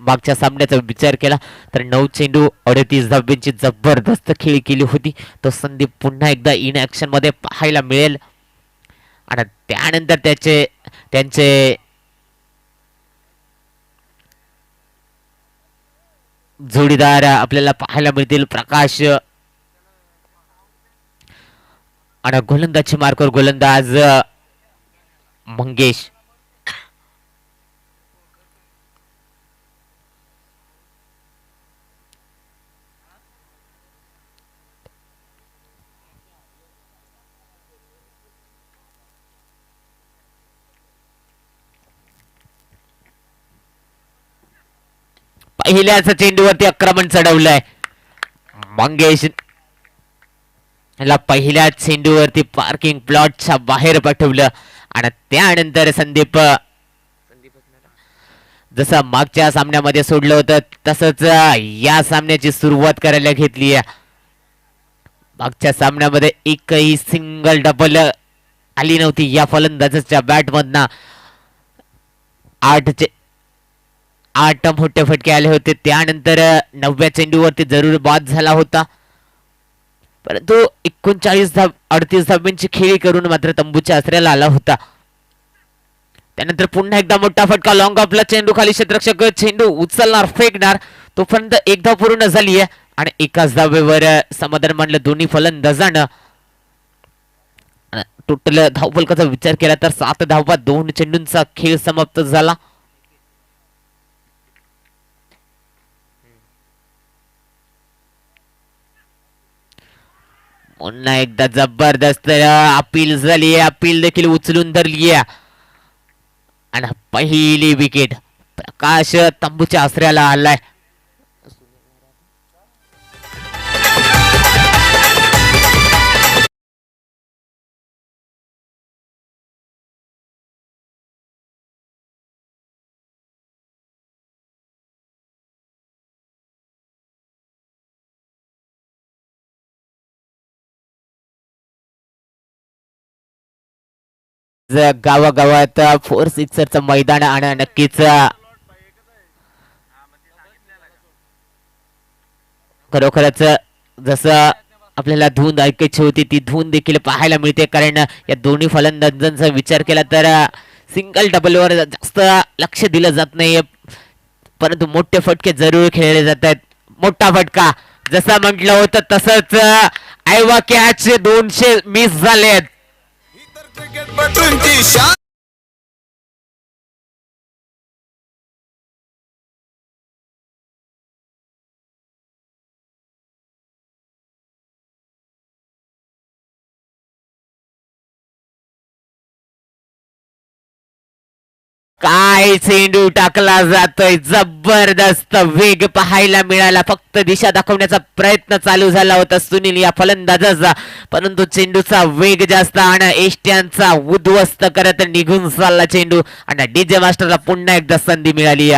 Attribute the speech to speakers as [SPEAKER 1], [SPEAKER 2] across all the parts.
[SPEAKER 1] मागच्या सामन्याचा विचार केला तर 9 चेंडू 38 धाब्यांची जबरदस्त खेळी केली होती. तो संदीप पुन्हा एकदा इन ऍक्शन मध्ये पाहायला मिळेल आणि त्यानंतर त्यांचे जोडीदार आपल्याला पाहायला मिळतील प्रकाश आणि गोलंदाजी मार्कर गोलंदाज मंगेश. पहिल्याच चेंडूवरती आक्रमण चढवलंय मंगेश ला. पहिल्या चेंडूवरती पार्किंग प्लॉटच्या बाहेर पाठवलं आणि त्यानंतर संदीप जसं मागच्या सामन्यामध्ये सोडलं होतं तसंच या सामन्याची सुरुवात करायला घेतली. मागच्या सामन्यामध्ये एकही सिंगल डबल आली नव्हती या फलंदाजाच्या बॅट मधनं. 8 मोठे फटके आले होते. त्यानंतर 9व्या चेंडूवरती जरूर बाद झाला होता परंतु 38 धाब्यांची खेळी करून मात्र तंबूच्या आसऱ्याला आला होता. त्यानंतर पुन्हा एकदा मोठा फटका लॉंग ऑफला चेंडू खाली क्षेत्ररक्षक चेंडू उचलणार फेकणार तोपर्यंत एक धाव पूर्ण झाली आहे आणि एकाच धावेवर समाधान मानलं दोन्ही फलंदाजांना. टोटल धावफलकाचा विचार केला तर 7 धावा 2 चेंडूंचा खेळ समाप्त झाला. पुन्हा एकदा जबरदस्त अपील झाली. अपील देखील उचलून धरली आणि पहिली विकेट प्रकाश तंबूच्या आसऱ्याला आलाय. गावागावात 4-6चं मैदान आणि नक्कीच खरोखरच जसं आपल्याला धून ऐकायची होती ती धून देखील पाहायला मिळते कारण या दोन्ही फलंदाजांचा विचार केला तर सिंगल डबलवर जास्त लक्ष दिलं जात नाही परंतु मोठे फटके जरूर खेळले जात आहेत. मोठा फटका जसं म्हटलं होतं तसंच आयवा कॅच 200 मिस झालेत. काय चेंडू टाकला जातोय. जबरदस्त वेग पाहायला मिळाला. फक्त दिशा दाखवण्याचा प्रयत्न चालू झाला होता सुनील या फलंदाजाचा परंतु चेंडूचा वेग जास्त आणि एष्ट्यांचा उद्ध्वस्त करत निघून चालला चेंडू आणि डीजे मास्टरला पुन्हा एकदा संधी मिळाली.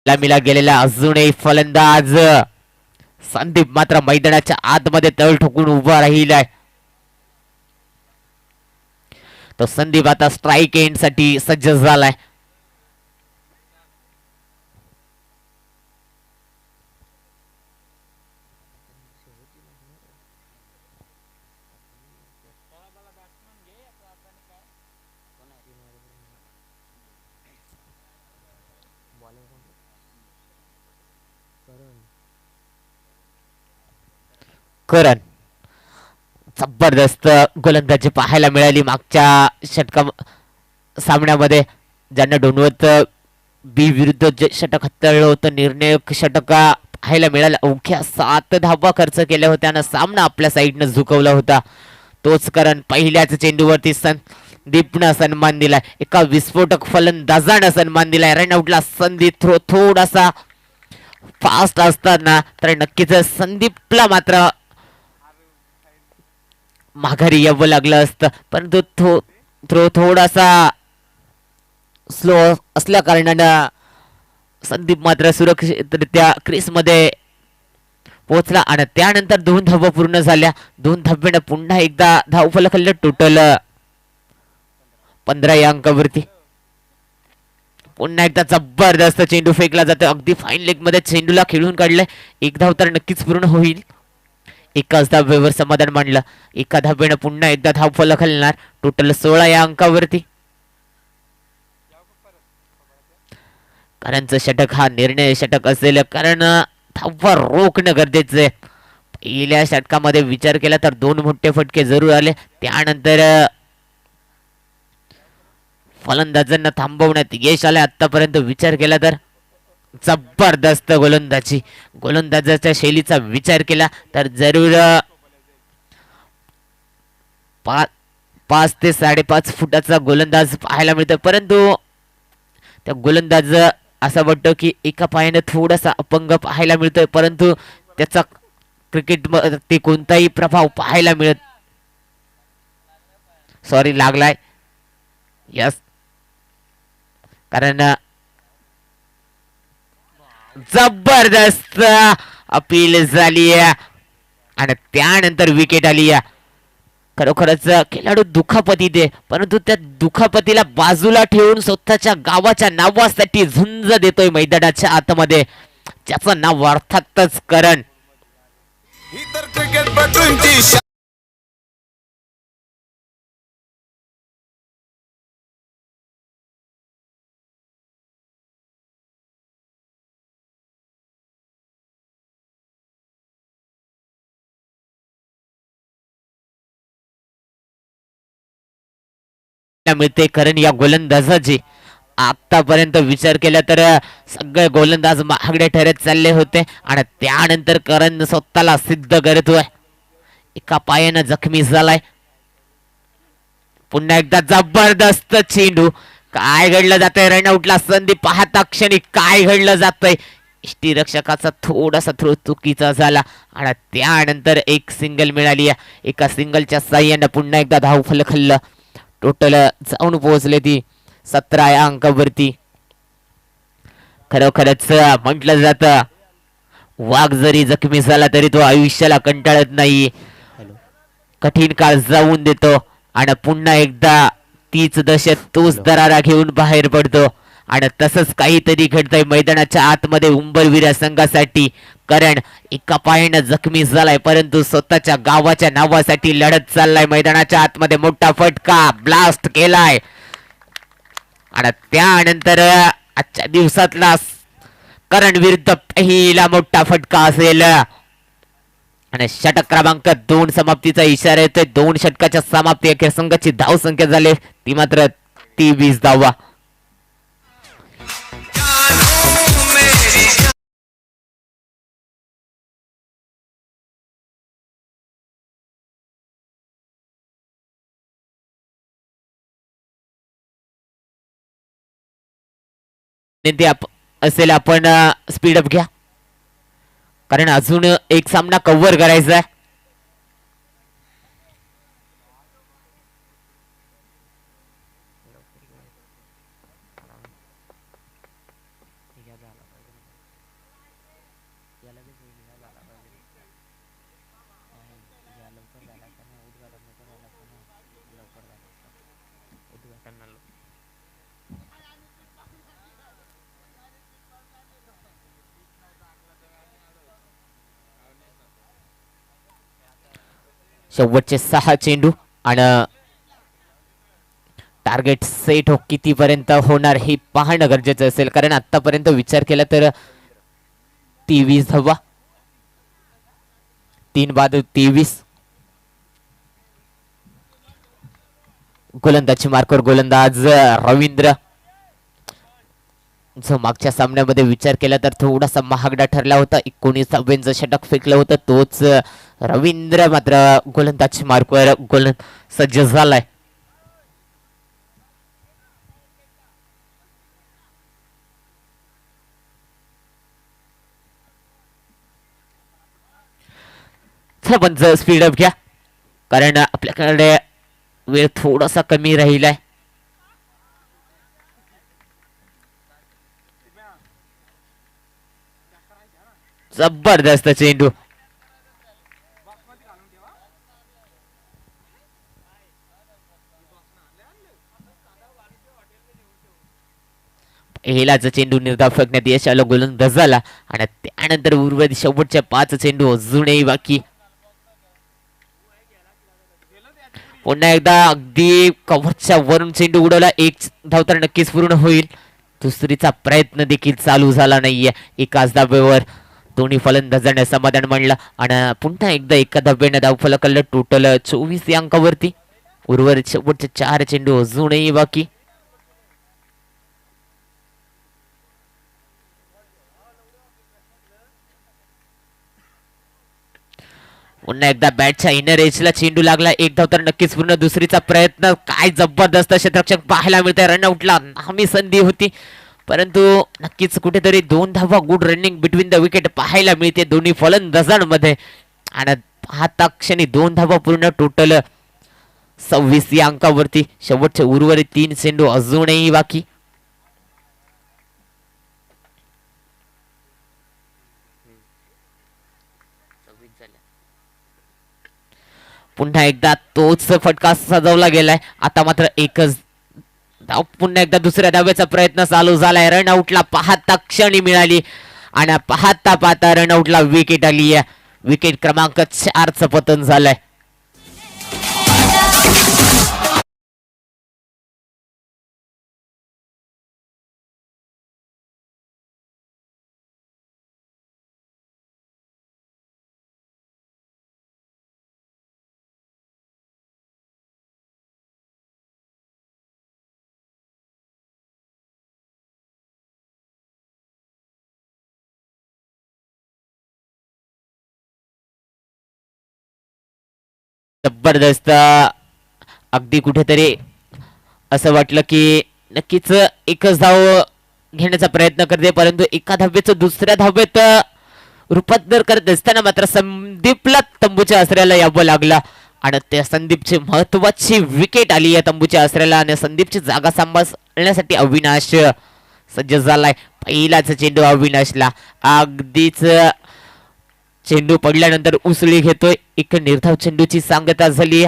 [SPEAKER 1] मिला गेलेला अजूनही फलंदाज संदीप मात्र मैदानाच्या आतमध्ये तळ ठोकून उभा राहिलाय. तो संदीप आता स्ट्राईक एंड साठी सज्ज झालाय. करण जबरदस्त गोलंदाजी पाहायला मिळाली मागच्या षटका सामन्यामध्ये ज्यांना डोनवत बी विरुद्ध जे षटक हाताळलं होतं निर्णायक षटक पाहायला मिळाला. अवघ्या 7 धावा खर्च केल्या होत्या आणि सामना आपल्या साईडनं झुकवला होता. तोच कारण पहिल्याच चेंडूवरती संदीपनं सन्मान दिलाय. एका विस्फोटक फलंदाजानं सन्मान दिलाय. रनआउटला संदीप थ्रो थोडासा फास्ट असताना तर नक्कीच संदीपला मात्र माघारी यावं लागलं असतं, परंतु थ्रो थोडासा स्लो असल्या कारणानं संदीप मात्र सुरक्षितरित्या क्रीजमध्ये पोहोचला आणि त्यानंतर 2 धावा पूर्ण झाल्या. 2 धाब्यानं पुन्हा एकदा धावफलक हल्लं. टोटल 15 या अंकावरती. पुन्हा एकदा जबरदस्त चेंडू फेकला जातो. अगदी फाईन लेग मध्ये चेंडूला खेळून काढलंय. 1 धाव तर नक्कीच पूर्ण होईल. एकाच धाब्यावर समाधान मांडलं. एका धाब्यानं पुन्हा एकदा धावफलक हलणार. टोटल 16 या अंकावरती. कारणचं षटक हा निर्णय षटक असेल, कारण धावा रोखणं गरजेचं आहे. पहिल्या षटकामध्ये विचार केला तर 2 मोठे फटके जरूर आले. त्यानंतर फलंदाजांना थांबवण्यात यश आले. आतापर्यंत विचार केला तर जबरदस्त गोलंदाजाच्या शैलीचा विचार केला तर जरूर 5 ते 5.5 फुटाचा गोलंदाज पाहायला मिळतो. परंतु त्या गोलंदाज असं वाटतं की एका पायाने थोडासा अपंग पाहायला मिळतोय, परंतु त्याचा क्रिकेट मध्ये कोणताही प्रभाव पाहायला मिळत. सॉरी लागलाय. यस, कारण जबरदस्त अपील झाली आणि त्यानंतर विकेट आली. खरोखरच खेळाडू दुखापती दे, परंतु त्या दुखापतीला बाजूला ठेवून स्वतःच्या गावाच्या नावासाठी झुंज देतोय मैदानाच्या आतमध्ये. ज्याचं नाव अर्थातच करण. मिळते कारण या गोलंदाजाची आतापर्यंत विचार केला तर सगळे गोलंदाज महागडे ठरत चालले होते आणि त्यानंतर करण स्वतःला सिद्ध करतोय. एका पायानं जखमी झालाय. पुन्हा एकदा जबरदस्त चेंडू. काय घडलं जातंय रनआउटला संदीप पाहता क्षणी काय घडलं जातंय. यष्टीरक्षकाचा थोडासा थ्रो चुकीचा झाला आणि त्यानंतर एक सिंगल मिळाली. एका सिंगलच्या साह्यानं पुन्हा एकदा धावफलक हल्लं. टोटल जाऊन पोहोचले ती 17 या अंकावरती. खरोखरच म्हटलं जातं वाघ जरी जखमी झाला तरी तो आयुष्याला कंटाळत नाही. कठीण काळ जाऊन देतो आणि पुन्हा एकदा तीच दशत तोच दरारा घेऊन बाहेर पडतो. आणि तसंच काहीतरी घडतंय मैदानाच्या आतमध्ये उंबरवीर संघासाठी. कारण एका पायानं जखमी झालाय, परंतु स्वतःच्या गावाच्या नावासाठी लढत चाललाय. मैदानाच्या आतमध्ये मोठा फटका ब्लास्ट केलाय आणि त्यानंतर आजच्या दिवसातला करण विरुद्ध पहिला मोठा फटका असेल. आणि षटक क्रमांक 2 समाप्तीचा इशारा येतोय. 2 षटकाच्या समाप्ती एका संघाची धाव संख्या झाली ती मात्र 23 धावा. असेल आपण स्पीडअप घ्या, कारण अजून एक सामना कव्हर करायचा आहे. शेवटचे 6 चेंडू आणि टार्गेट सेट हो कितीपर्यंत होणार हे पाहणं गरजेचं असेल, कारण आतापर्यंत विचार केला तर 23 धावा. 3 बाद 23. गोलंदाजी मार्कवर गोलंदाज रवींद्र. जो मागच्या सामन्यामध्ये विचार केला तर थोडासा महागडा ठरला होता. 19 धाब्यांचं षटक फेकलं होतं. तोच रवींद्र मात्र गोलंदाज मार्कवर सज्ज झालाय. पण स्पीडअप घ्या कारण आपल्याकडे वेळ थोडासा कमी राहिलाय. जबरदस्त चेंडू पहिलाच चेंडू निर्धाव फेकण्यात यश आलं गोलंदाजाला आणि त्यानंतर उर्वरित शेवटच्या 5 चेंडू अजूनही बाकी. पुन्हा एकदा अगदी कव्हरच्या वरून चेंडू उडवला. एक धाव तर नक्कीच पूर्ण होईल. दुसरीचा प्रयत्न देखील चालू झाला नाहीये. एकाच धाब्यावर दोन्ही फलंदाजांनी समाधान मांडलं आणि पुन्हा एकदा एका धाब्याने धावफलकाला टोटल 24 या अंकावरती. उर्वरित शेवटचे 4 चेंडू अजूनही बाकी. पुन्हा एकदा बॅटच्या इनर एजला चेंडू लागला. एक धाव तर नक्कीच पूर्ण. दुसरीचा प्रयत्न काय जबरदस्त क्षेत्ररक्षक पाहायला मिळतंय. रनआउटला नामी संधी होती परंतु नक्कीच कुठेतरी 2 धावा good running between the wicket पाहायला मिळते दोन्ही फलंदाजांमध्ये आणि पाहता क्षणी 2 धावा पूर्ण. टोटल 26 या अंकावरती. शेवटचे उर्वरित 3 चेंडू अजूनही बाकी. पुन्हा एकदा तोच फटका सजवला गेलाय. आता मात्र एकच धाव. पुन्हा एकदा दुसऱ्या धाव्याचा प्रयत्न चालू झालाय. रनआउटला पाहता क्षणी मिळाली आणि पाहता पाहता रनआउटला विकेट आली आहे. विकेट क्रमांक 4चं पतन झालंय. जबरदस्त. अगदी कुठेतरी असं वाटलं की नक्कीच एकच धाव घेण्याचा प्रयत्न करते परंतु एका धावेचं दुसऱ्या धावेत रूपांतर करत असताना मात्र संदीपला तंबूच्या आसऱ्याला यावं लागला आणि त्या संदीपची महत्वाची विकेट आली आहे तंबूच्या आसऱ्याला आणि संदीपची जागा सांभाळण्यासाठी अविनाश सज्ज झालाय. पहिलाच चेंडू अविनाशला. अगदीच चेंडू पडल्यानंतर उसळी घेतोय. एक निर्धाव चेंडूची सांगता झाली.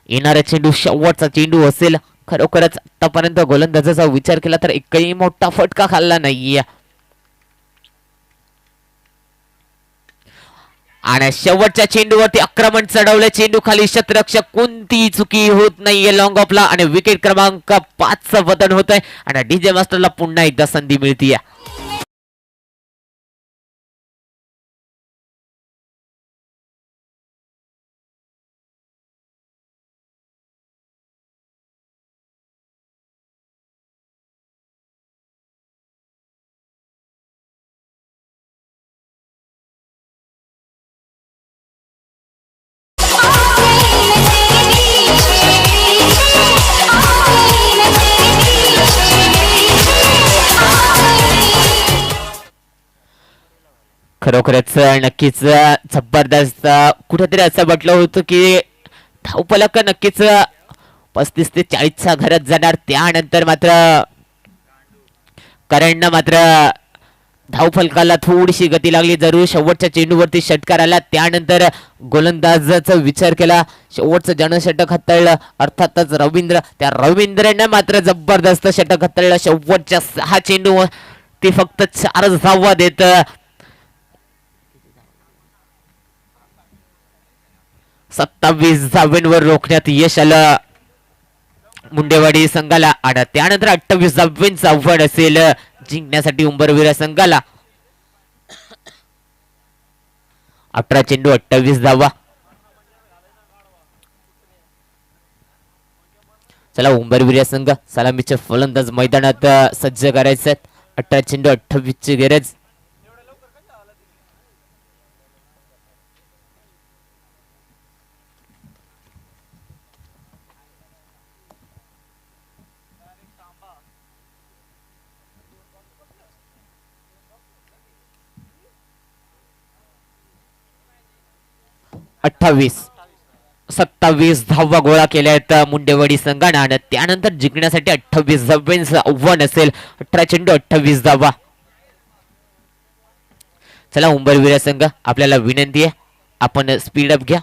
[SPEAKER 1] येणारा चेंडू शेवटचा चेंडू असेल. खरोखरच आतापर्यंत गोलंदाजाचा विचार केला तर एकही मोठा फटका खाल्ला नाहीये आणि शेवटच्या चेंडूवरती आक्रमण चढवलं. चेंडू खाली. क्षेत्ररक्षक कोणतीही चुकी होत नाहीये लॉंग ऑफला आणि विकेट क्रमांक 5चं पतन होत आहे आणि डीजे मास्टरला पुन्हा एकदा संधी मिळतीये. खरोखरच नक्कीच जबरदस्त. कुठेतरी असं म्हटलं होतं की धावफलक नक्कीच 35 ते 40च्या घरात जाणार. त्यानंतर मात्र करणनं मात्र धावफलकाला थोडीशी गती लागली. जरूर शेवटच्या चेंडूवरती षटकार आला. त्यानंतर गोलंदाजाचा विचार केला. शेवटचं जनषटक हाताळलं अर्थातच रवींद्र. त्या रवींद्रने मात्र जबरदस्त षटक हाताळलं. शेवटच्या 6 चेंडू ते फक्त 4 धावा देत 27 धावांवर रोखण्यात यश आलं मुंडेवाडी संघाला आणि त्यानंतर 28 धावांचं आव्हान असेल जिंकण्यासाठी उंबरविरा संघाला. 18 चेंडू 28 धावा. चला उंबरविरा संघ सलामीचे फलंदाज मैदानात सज्ज करायचे. 18 चेंडू 28 ची गरज. अठ्ठावीस 27 धावा गोळा केल्या आहेत मुंडेवाडी संघाने आणि त्यानंतर जिंकण्यासाठी 28 धावांचं आव्हान असेल. 18 चेंडू 28 धावा. चला उंबरविरा संघ आपल्याला विनंती आहे आपण स्पीड अप घ्या.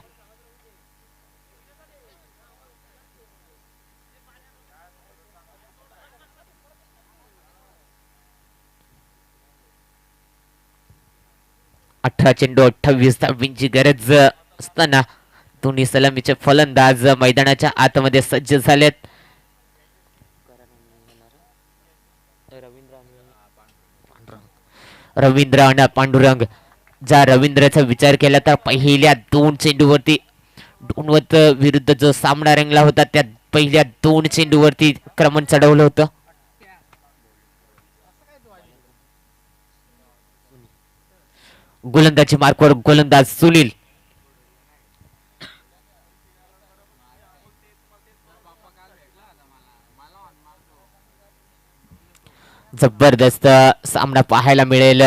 [SPEAKER 1] अठरा चेंडू 28 धावांची गरज असताना दोन्ही सलामीचे फलंदाज मैदानाच्या आतमध्ये सज्ज झालेत. रवींद्र आणि पांडुरंग. ज्या रवींद्रचा विचार केला तर पहिल्या 2 चेंडूवरती डोनवत विरुद्ध जो सामना रंगला होता त्या पहिल्या 2 चेंडूवरती क्रमण चढवलं होतं. गोलंदाजी मार्कवर गोलंदाज सुनील. जबरदस्त सामना पाहायला मिळेल.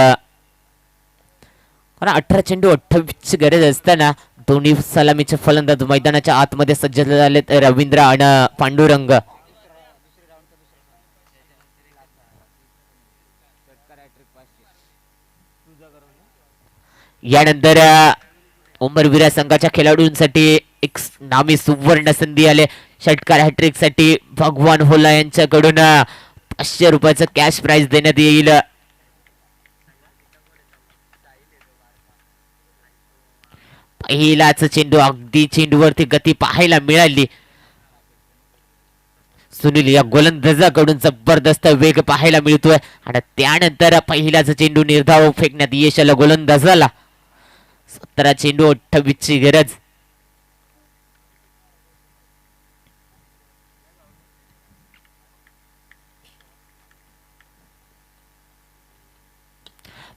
[SPEAKER 1] 18 चेंडू 28 ची गरज असताना दोन्ही सलामीचे फलंदाज मैदानाच्या आतमध्ये सज्ज झालेत. रवींद्र आणि पांडुरंग. यानंतर उमरविरा संघाच्या खेळाडूंसाठी एक नामी सुवर्ण संधी आले. षटकार हॅट्रिक साठी भगवान होला यांच्याकडून 500 रुपयाचं कॅश प्राइज देण्यात येईल. पहिलाच चेंडू अगदी चेंडूवरती गती पाहायला मिळाली. सुनील या गोलंदाजाकडून जबरदस्त वेग पाहायला मिळतोय आणि त्यानंतर पहिलाच चेंडू निर्धाव फेकण्यात यश आलं गोलंदाजाला. 17 चेंडू 28 ची गरज.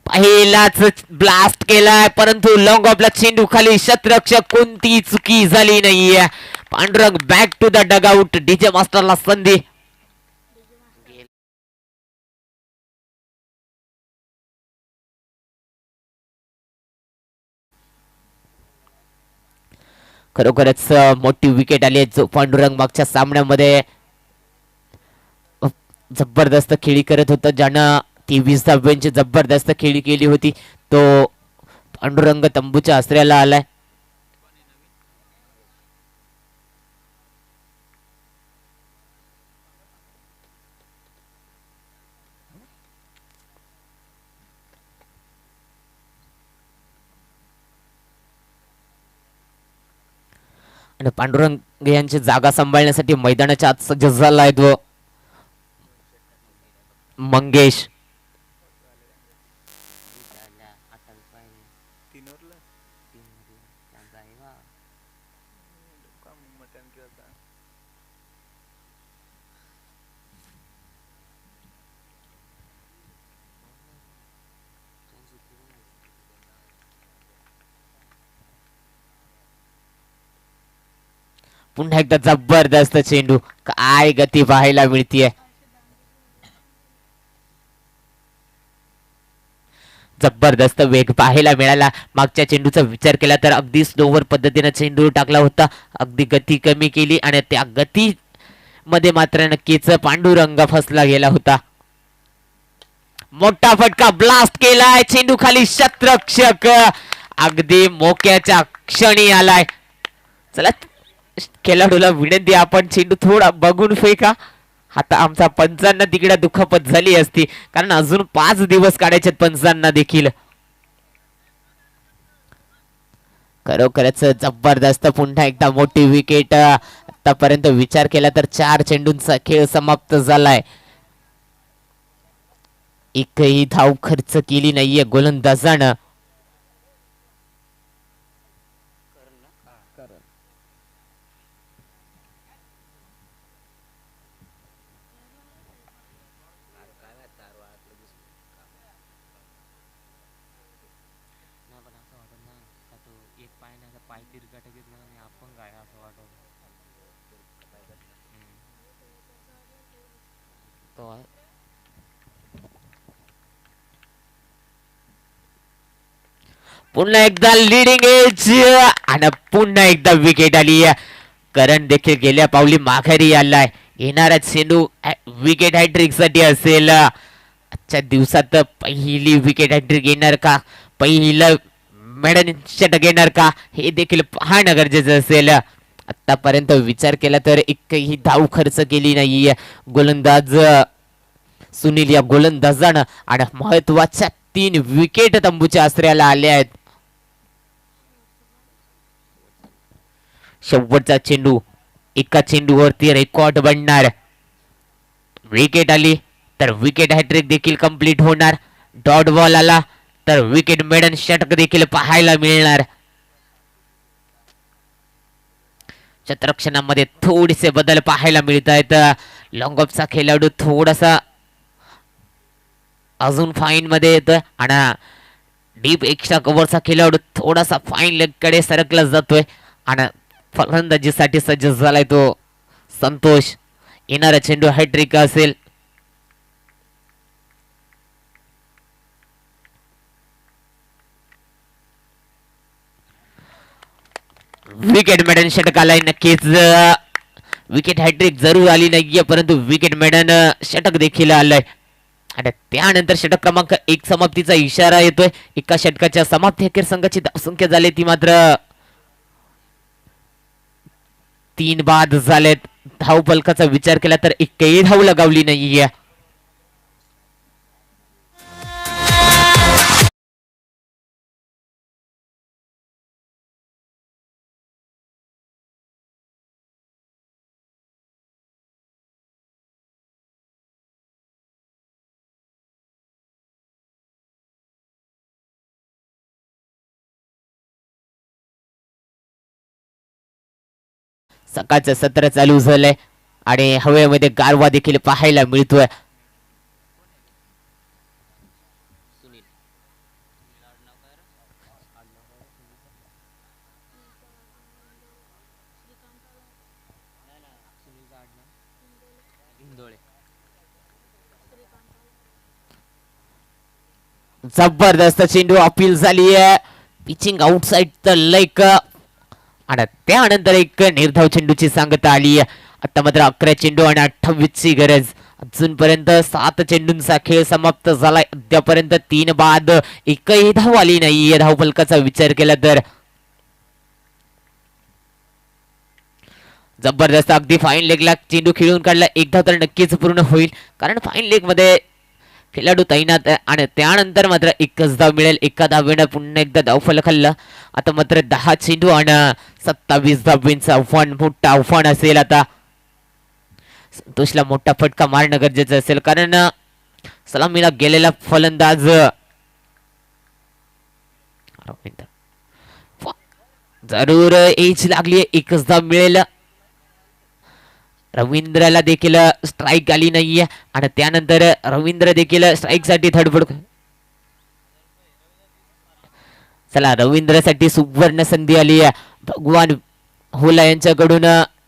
[SPEAKER 1] पहिलाच ब्लास्ट केलाय परंतु लॉंग ऑफला चेंडू खाली. शतरक्षक कोणती चुकी झाली नाहीये. Pandurang back to the dugout. DJ मास्टरला संधी. खरोखरच मोठी विकेट आली आहे. जो पांडुरंग मागच्या सामन्यामध्ये जबरदस्त खेळी करत होता ज्यानं 23 धावांची जबरदस्त खेळी केली होती तो पांडुरंग तंबूच्या आसऱ्याला आलाय. आणि पांडुरंग यांची जागा सांभाळण्यासाठी मैदानाच्या आत सज्ज झाला आहे तो मंगेश. पुन्हा एकदा जबरदस्त चेंडू. काय गती पाहायला मिळतीये. जबरदस्त वेग पाहायला मिळाला. मागच्या चेंडूचा विचार केला तर अगदी स्लोवर पद्धतीने चेंडू टाकला होता. अगदी गती कमी केली आणि त्या गती मध्ये मात्र नक्कीच पांडुरंग फसला गेला होता. मोठा फटका ब्लास्ट केलाय. चेंडू खाली. शतरक्षक अगदी मोक्याच्या क्षणी आलाय. चला खेळाडूला विनंती आपण चेंडू थोडा बघून फेका. आता आमचा पंचांना तिकडे दुखापत झाली असती कारण अजून 5 दिवस काढायचे पंचांना देखील. खरोखरच जबरदस्त पुन्हा एकदा मोठी विकेट. आतापर्यंत विचार केला तर 4 चेंडूंचा खेळ समाप्त झालाय. एकही धाव खर्च केली नाहीये गोलंदाजानं. पुन्हा एकदा लिडिंग एज आणि पुन्हा एकदा विकेट आली. करण देखील गेल्या पावली माघारी आलाय. येणारा चेंडू विकेट हॅट्रिक साठी असेल. आजच्या दिवसात पहिली विकेट हॅट्रिक येणार का, पहिलं मेडन षटक येणार का, हे देखील पाहणं गरजेचं असेल. आतापर्यंत विचार केला तर एकही धाव खर्च केली नाहीये गोलंदाज सुनील या गोलंदाजानं आणि महत्वाच्या 3 विकेट तंबूच्या आश्रयाला आल्या आहेत. शेवटचा चेंडू, एका चेंडूवरती रेकॉर्ड बनणार. विकेट आली तर विकेट हॅट्रिक देखील कंप्लीट होणार. डॉट बॉल आला तर विकेट मेडन षटक देखील पाहायला मिळणार. क्षेत्ररक्षणामध्ये थोडेसे बदल पाहायला मिळत आहेत. लॉंग ऑफचा खेळाडू थोडासा अजून फाईन मध्ये येतोय आणि डीप एक्स्ट्रा कव्हरचा खेळाडू थोडासा फाईन लेग कडे सरकला जातोय आणि फलंदाजीसाठी सज्ज झालाय तो संतोष. येणारा चेंडू हॅट्रिक असेल. विकेट मेडन षटक आलाय. नक्कीच विकेट हॅट्रिक जरूर आली नाहीये परंतु विकेट मेडन षटक देखील आलंय आणि त्यानंतर षटक क्रमांक 1 समाप्तीचा इशारा येतोय. एका षटकाच्या समाप्ती अखेर संघाची धावसंख्या झाली ती मात्र 3 बाद झालेत. धाव फलकाचा विचार केला तर एकही धाव लगावली नाहीये. सकाळचं सत्र चालू झालंय आणि हवेमध्ये गारवा देखील पाहायला मिळतोय. जबरदस्त चेंडू अपील झाली आहे. पिचिंग आउटसाइड द लेग आणि त्यानंतर एक निर्धाव चेंडूची सांगता आली. आता मात्र 11 चेंडू आणि 28 ची गरज. अजूनपर्यंत 7 चेंडूंचा खेळ समाप्त झालाय. अद्यापर्यंत 3 बाद, एकही धाव आली नाही. धाव फलकाचा विचार केला तर जबरदस्त अगदी फाईन लेगला चेंडू खेळून काढला. एक धाव तर नक्कीच पूर्ण होईल कारण फाईन लेग मध्ये खेळाडू तैनात आहे आणि त्यानंतर मात्र एकच धाव मिळेल. एका धावेनं पुन्हा एकदा धाव फलक हल्ला. आता मात्र 10 चेंडू आणि 27 धावांचं आव्हान, मोठं आव्हान असेल. आता संतोषला मोठा फटका मारणं गरजेचं असेल कारण सलामीला गेलेला फलंदाज जरूर एज लागली. एकच धाव मिळेल. रवींद्रला देखील स्ट्राईक आली नाहीये आणि त्यानंतर रवींद्र देखील स्ट्राईक साठी धडपड. चला रवींद्रसाठी सुवर्ण संधी आली आहे. भगवान होला यांच्याकडून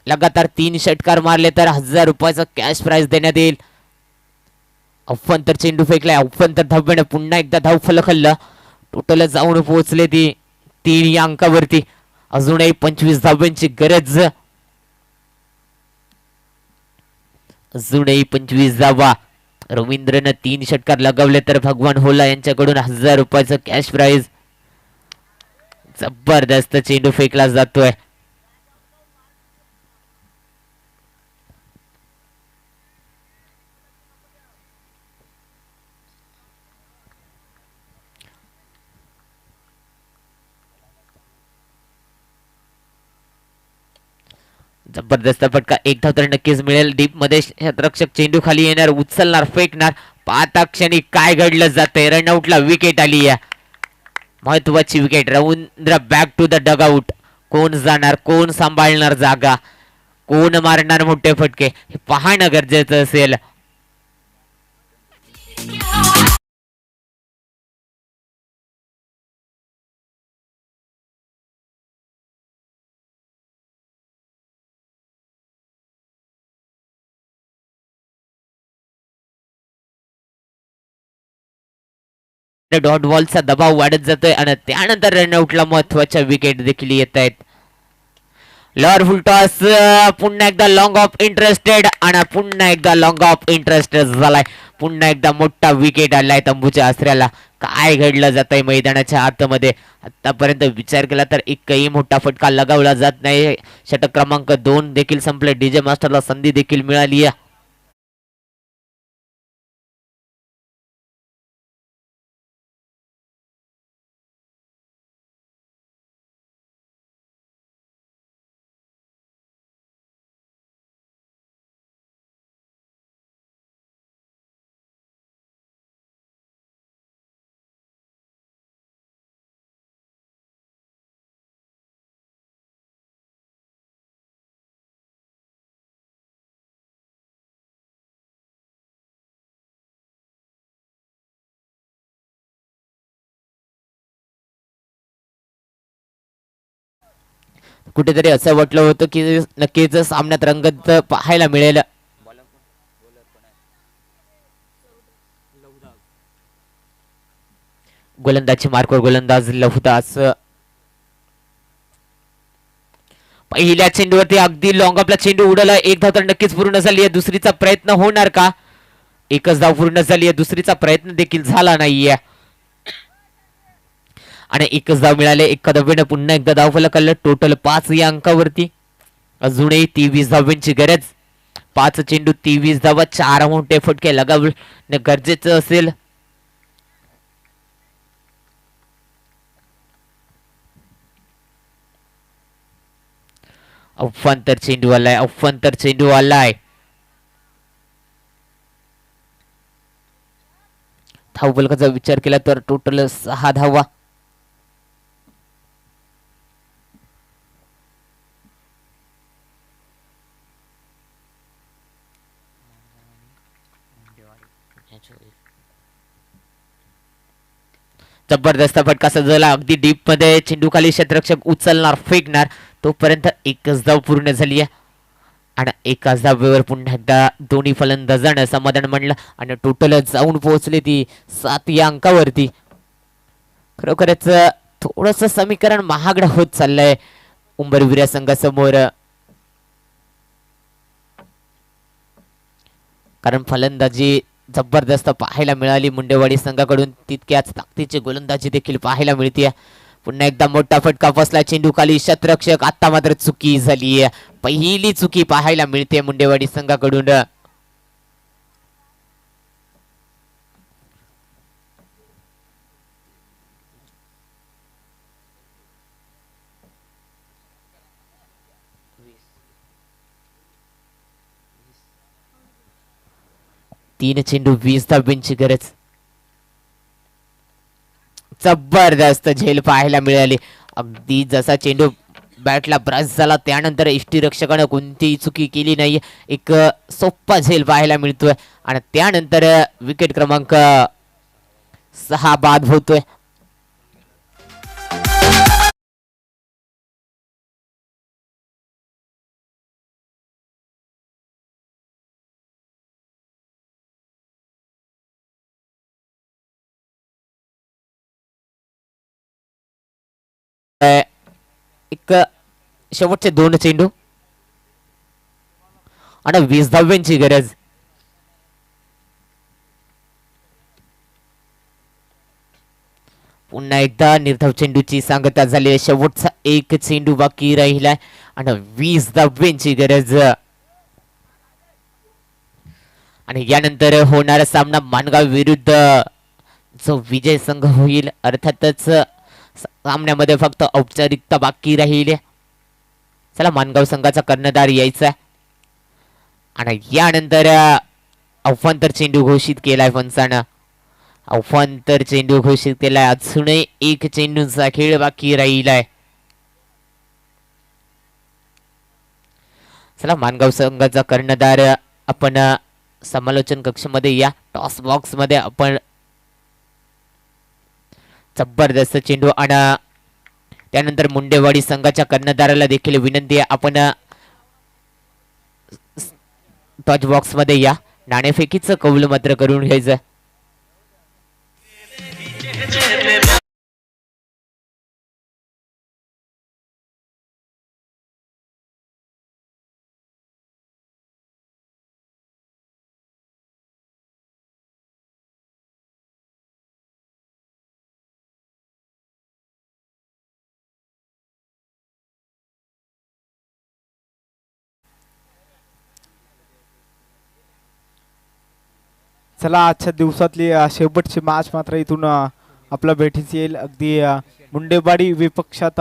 [SPEAKER 1] लगातार 3 षटकार मारले तर 1000 रुपयाचा कॅश प्राइज देण्यात येईल. अफंतर चेंडू फेकलाय. अफंतर धाव्याने पुन्हा एकदा धाव फलक हल्ला. टोटल जाऊन पोहोचले ती 3 या अंकावरती. अजूनही 25 धाव्यांची गरज. अजूनही 25 धावा. रवींद्रनं 3 षटकार लगावले तर भगवान होला यांच्याकडून 1000 रुपयाचं कॅश प्राइज. जबरदस्त चेंडू फेकला जातोय. जबरदस्त फटका. एक धाव तर नक्कीच मिळेल. डीप मध्ये क्षेत्ररक्षक चेंडू खाली येणार, उचलणार, फेकणार. पाहता क्षणी काय घडलं जातंय. रनआउटला विकेट आली आहे. महत्वाची wicket. Ravindra back to the dugout. कोण जाणार, कोण सांभाळणार जागा, कोण मारणार मोठे फटके, हे पाहणं गरजेचं असेल. डॉट बॉलचा दबाव वाढत जातोय आणि त्यानंतर रनआउटला महत्वाच्या विकेट देखील येत आहेत. लॉर फुलटॉस पुन्हा एकदा लॉंग ऑफ इंटरेस्टेड आणि पुन्हा एकदा लॉंग ऑफ इंटरेस्टेड झालाय. पुन्हा एकदा मोठा विकेट आलाय तंबूच्या आसऱ्याला. काय घडलं जात आहे मैदानाच्या आतमध्ये आतापर्यंत विचार केला तर एकही मोठा फटका लगावला जात नाही. षटक क्रमांक 2 देखील संपले. डीजे मास्टरला संधी देखील मिळाली आहे. कुठेतरी असं वाटलं होतं की नक्कीच सामन्यात रंगत पाहायला मिळेल. गोलंदाजी मार्कवर गोलंदाज लहुदास. पहिल्या चेंडूवरती अगदी लॉंग ऑफला चेंडू उडवला. एक धाव तर नक्कीच पूर्ण झाली आहे. दुसरीचा प्रयत्न होणार का? एकच धाव पूर्ण झाली आहे. दुसरीचा प्रयत्न देखील झाला नाहीये आणि एकच धाव मिळाले. एका धावेने पुन्हा एकदा धाव फलकाला. टोटल 5 या अंकावरती. अजूनही 23 धावांची गरज. 5 चेंडू 23 धावा. 4 मोठे फटके लगावणे गरजेचं असेल. अफांतर चेंडू आलाय. अफांतर चेंडू आलाय. धाव फलकाचा विचार केला तर टोटल 6 धावा. जबरदस्त फटका सजवला. अगदी डीप मध्ये चेंडू खाली क्षेत्ररक्षक उचलणार फेकणार तोपर्यंत एकच धाव पूर्ण झाली आहे आणि एकाच धावेवर पुन्हा एकदा दोन्ही फलंदाजांना समाधान मानलं आणि टोटल जाऊन पोहोचले ती 7 या अंकावरती. खरोखरच थोडस समीकरण महागडं होत चाललंय उंबरविरा संघासमोर. कारण फलंदाजी जबरदस्त पाहायला मिळाली मुंडेवाडी संघाकडून. तितक्याच ताकदीची गोलंदाजी देखील पाहायला मिळते. पुन्हा एकदा मोठा फटका फसला चेंडू खाली. क्षेत्ररक्षक आता मात्र चुकी झाली. पहिली चुकी पाहायला मिळते मुंडेवाडी संघाकडून. तीन चेंडू 20 धावांची गरज. जबरदस्त झेल पाहायला मिळाली. अगदी जसा चेंडू बॅटला ब्रश झाला त्यानंतर यष्टीरक्षकानं कोणतीही चुकी केली नाही. एक सोपा झेल पाहायला मिळतोय आणि त्यानंतर विकेट क्रमांक 6 बाद होतोय. एक शेवटचे 2 चेंडू आणि 20 धावांची गरज. पुन्हा एकदा निर्धाव चेंडूची सांगता झाली आहे. शेवटचा 1 चेंडू बाकी राहिलाय आणि 20 धावांची गरज. आणि यानंतर होणारा सामना मानगाव विरुद्ध जो विजय संघ होईल. अर्थातच सामन्यामध्ये फक्त औपचारिकता बाकी राहील. चला मानगाव संघाचा कर्णधार यायचा आणि यानंतर अफांतर चेंडू घोषित केलाय पंचानं. अफांतर चेंडू घोषित केलाय. अजूनही 1 चेंडूचा खेळ बाकी राहिलाय. चला मानगाव संघाचा कर्णधार आपण समालोचन कक्षामध्ये या. टॉस बॉक्स मध्ये आपण जबरदस्त चेंडू आणि त्यानंतर मुंडेवाडी संघाच्या कर्णधाराला देखील विनंती आहे आपण टॉस बॉक्स मध्ये या. नाणेफेकीचं कौल मात्र करून घ्यायचं.
[SPEAKER 2] चला आजच्या दिवसातली शेवटची मॅच मात्र इथून आपल्या भेटीस येईल. अगदी मुंडेवाडी विपक्षात